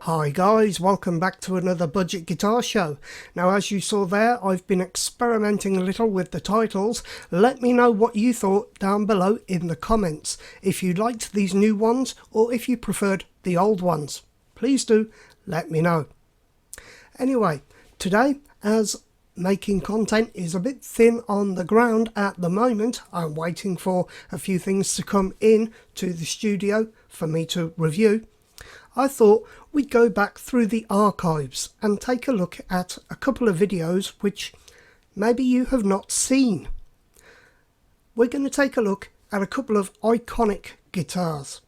Hi guys, welcome back to another budget guitar show. Now as you saw there, I've been experimenting a little with the titles. Let me know what you thought down below in the comments. If you liked these new ones or if you preferred the old ones. Please do let me know. Anyway, today, as making content is a bit thin on the ground at the moment, I'm waiting for a few things to come in to the studio for me to review. I thought we'd go back through the archives and take a look at a couple of videos which maybe you have not seen. We're going to take a look at a couple of iconic guitars.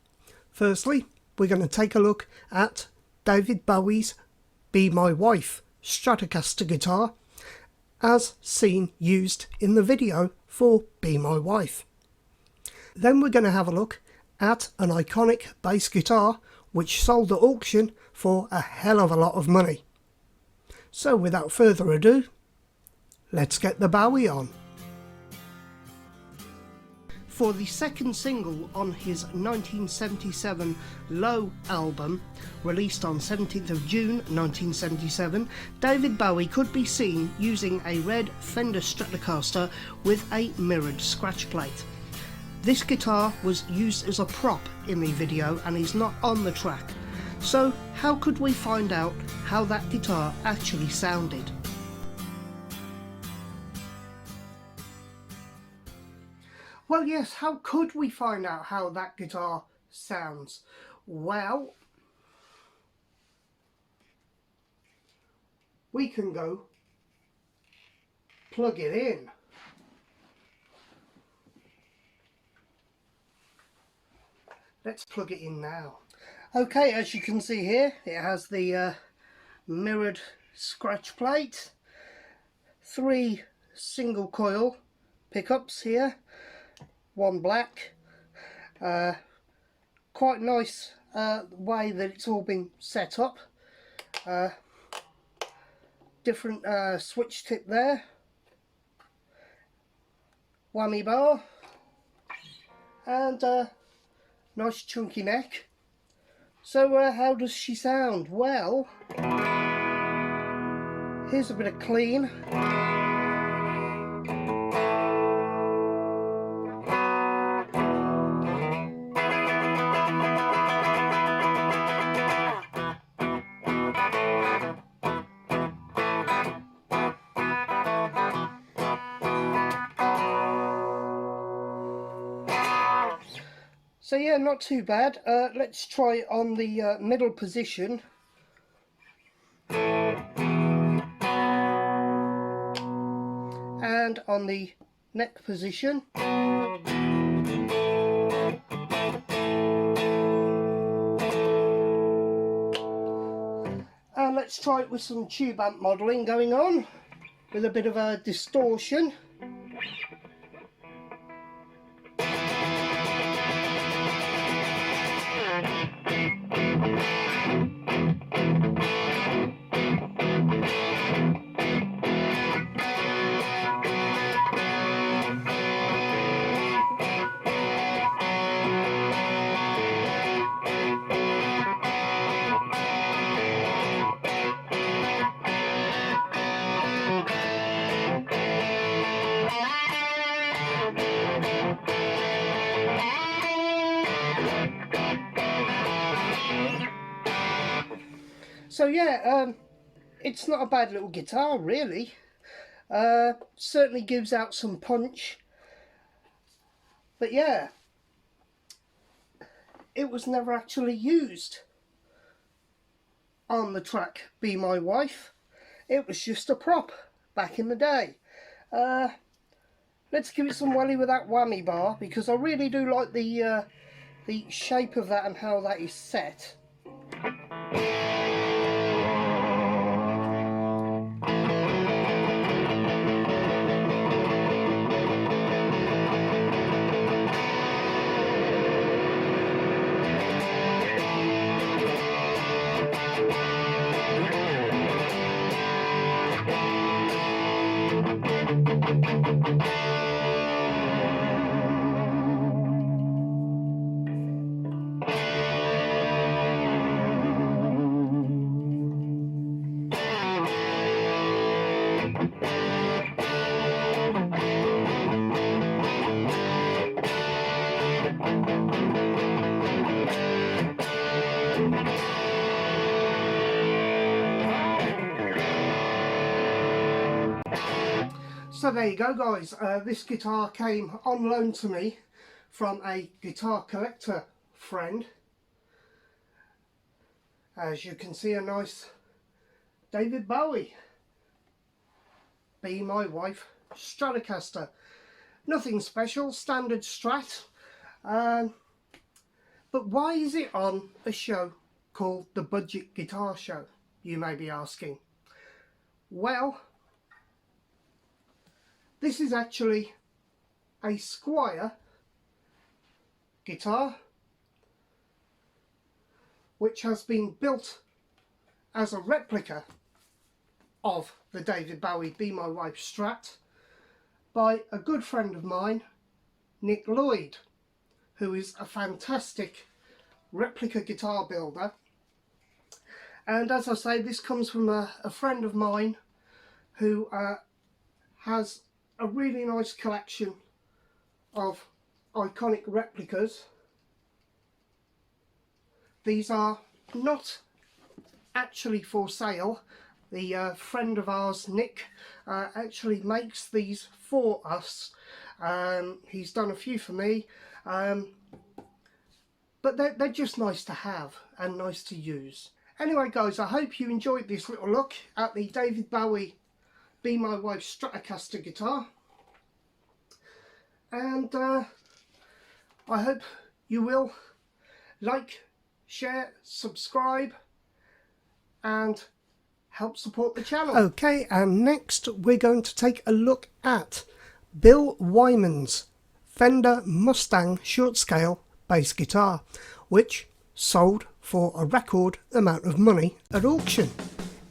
Firstly, we're going to take a look at David Bowie's Be My Wife Stratocaster guitar as seen used in the video for Be My Wife. Then we're going to have a look at an iconic bass guitar which sold at auction for a hell of a lot of money. So without further ado, let's get the Bowie on. For the second single on his 1977 Low album, released on 17th of June 1977, David Bowie could be seen using a red Fender Stratocaster with a mirrored scratch plate. This guitar was used as a prop in the video and is not on the track. So how could we find out how that guitar actually sounded? Well, yes, how could we find out how that guitar sounds? Well, we can go plug it in. Let's plug it in now. Okay, as you can see here, it has the mirrored scratch plate, 3 single coil pickups here, 1 black. Quite nice way that it's all been set up. Different switch tip there, whammy bar, and nice chunky neck. So how does she sound? Well, here's a bit of clean. So yeah, not too bad. Let's try on the middle position. And on the neck position. And let's try it with some tube amp modelling going on, with a bit of a distortion. So yeah, it's not a bad little guitar really. Certainly gives out some punch. But yeah, it was never actually used on the track Be My Wife. It was just a prop back in the day. Let's give it some welly with that whammy bar, because I really do like the shape of that and how that is set. So there you go, guys. This guitar came on loan to me from a guitar collector friend. As you can see, a nice David Bowie Be My Wife Stratocaster. Nothing special, standard Strat. But why is it on a show called the Budget Guitar Show, you may be asking? Well, this is actually a Squier guitar which has been built as a replica of the David Bowie Be My Wife Strat by a good friend of mine, Nick Lloyd, who is a fantastic replica guitar builder. And as I say, this comes from a friend of mine who has a really nice collection of iconic replicas. These are not actually for sale. The friend of ours, Nick, actually makes these for us. He's done a few for me, but they're just nice to have and nice to use. Anyway, guys, I hope you enjoyed this little look at the David Bowie Be My Wife Stratocaster guitar, and I hope you will like, share, subscribe and help support the channel. Okay, and next we're going to take a look at Bill Wyman's Fender Mustang short scale bass guitar, which sold for a record amount of money at auction.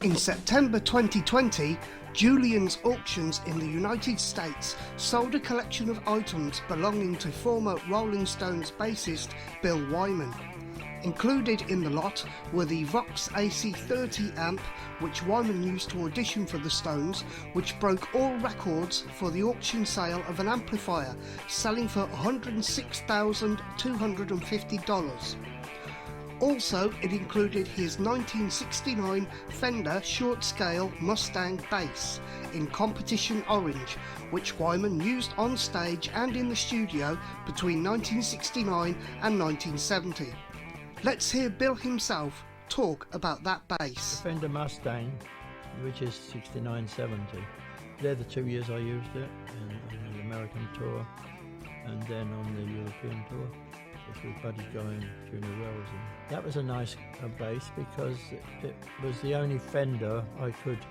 In September 2020, Julian's Auctions in the United States sold a collection of items belonging to former Rolling Stones bassist Bill Wyman. Included in the lot were the Vox AC30 amp, which Wyman used to audition for the Stones, which broke all records for the auction sale of an amplifier, selling for $106,250. Also, it included his 1969 Fender short-scale Mustang bass in competition orange, which Wyman used on stage and in the studio between 1969 and 1970. Let's hear Bill himself talk about that bass. The Fender Mustang, which is 69-70. They're the 2 years I used it on the American tour and then on the European tour with Buddy Guy and Junior Wells. And that was a nice bass because it was the only Fender I could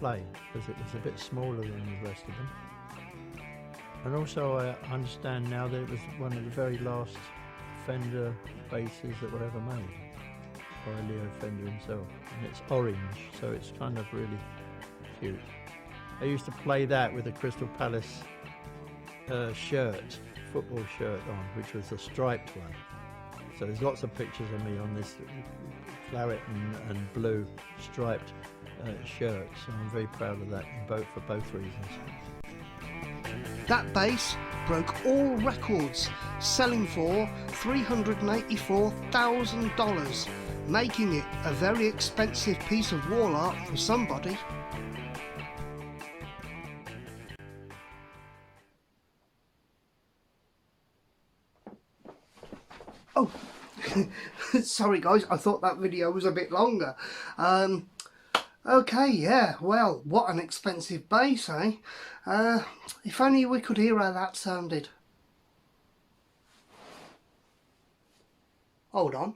play because it was a bit smaller than the rest of them. And also I understand now that it was one of the very last Fender basses that were ever made by Leo Fender himself, and it's orange, so it's kind of really cute. I used to play that with a Crystal Palace football shirt on, which was a striped one. So there's lots of pictures of me on this claret and blue striped shirt, so I'm very proud of that for both reasons. That bass broke all records, selling for $384,000, making it a very expensive piece of wall art for somebody. Oh, sorry guys, I thought that video was a bit longer. Okay, yeah, well, what an expensive bass, eh? If only we could hear how that sounded. Hold on.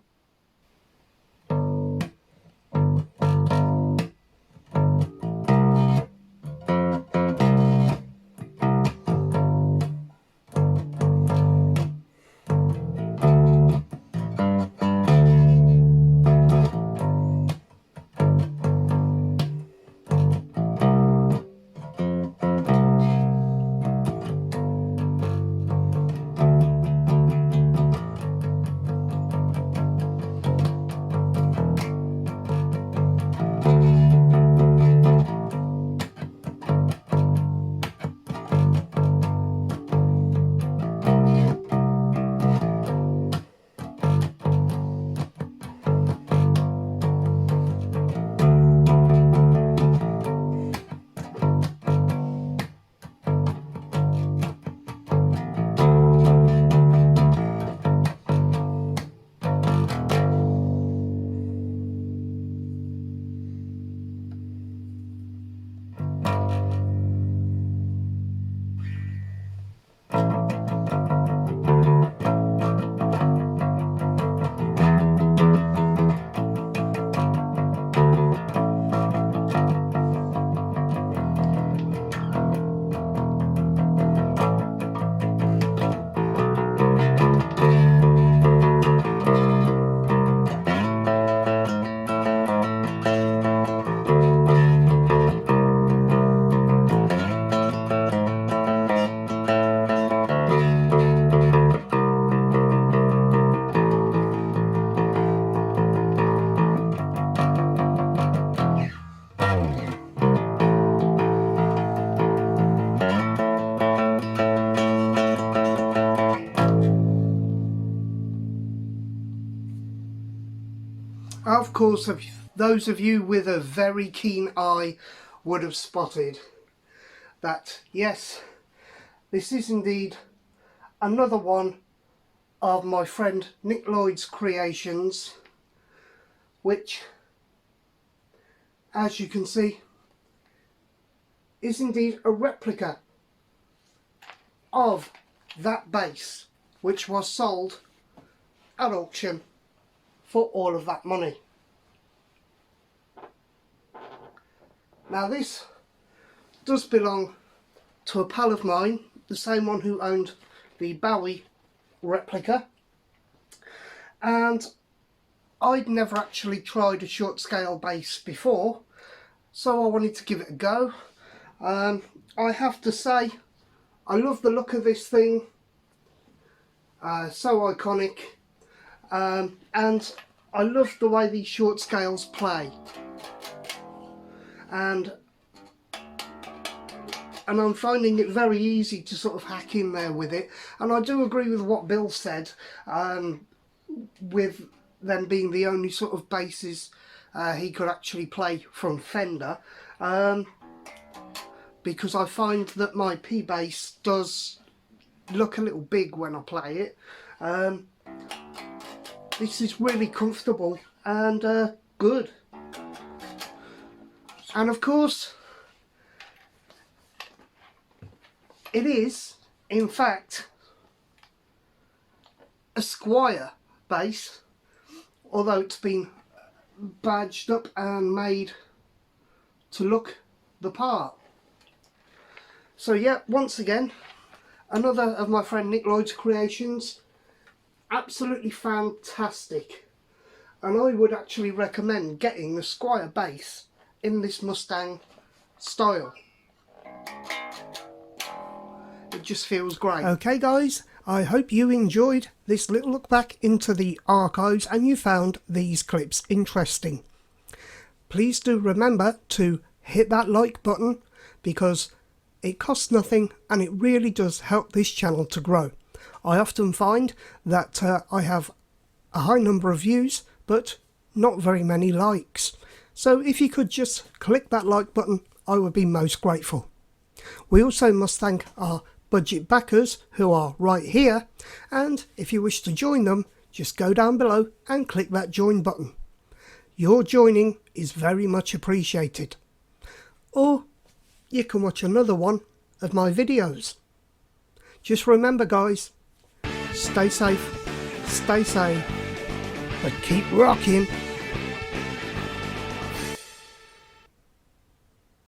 course, those of you with a very keen eye would have spotted that, yes, this is indeed another one of my friend Nick Lloyd's creations, which, as you can see, is indeed a replica of that bass, which was sold at auction for all of that money. Now this does belong to a pal of mine, the same one who owned the Bowie replica, and I'd never actually tried a short scale bass before, so I wanted to give it a go. I have to say, I love the look of this thing, so iconic, and I love the way these short scales play, and I'm finding it very easy to sort of hack in there with it. And I do agree with what Bill said, with them being the only sort of basses he could actually play from Fender, because I find that my P bass does look a little big when I play it. This is really comfortable and good. And of course, it is, in fact, a Squier bass, although it's been badged up and made to look the part. So yeah, once again, another of my friend Nick Lloyd's creations. Absolutely fantastic. And I would actually recommend getting the Squier bass in this Mustang style. It just feels great. Okay guys, I hope you enjoyed this little look back into the archives and you found these clips interesting. Please do remember to hit that like button, because it costs nothing and it really does help this channel to grow. I often find that I have a high number of views but not very many likes. So if you could just click that like button, I would be most grateful. We also must thank our budget backers who are right here, and if you wish to join them, just go down below and click that join button. Your joining is very much appreciated. Or you can watch another one of my videos. Just remember guys, stay safe, stay sane, but keep rocking.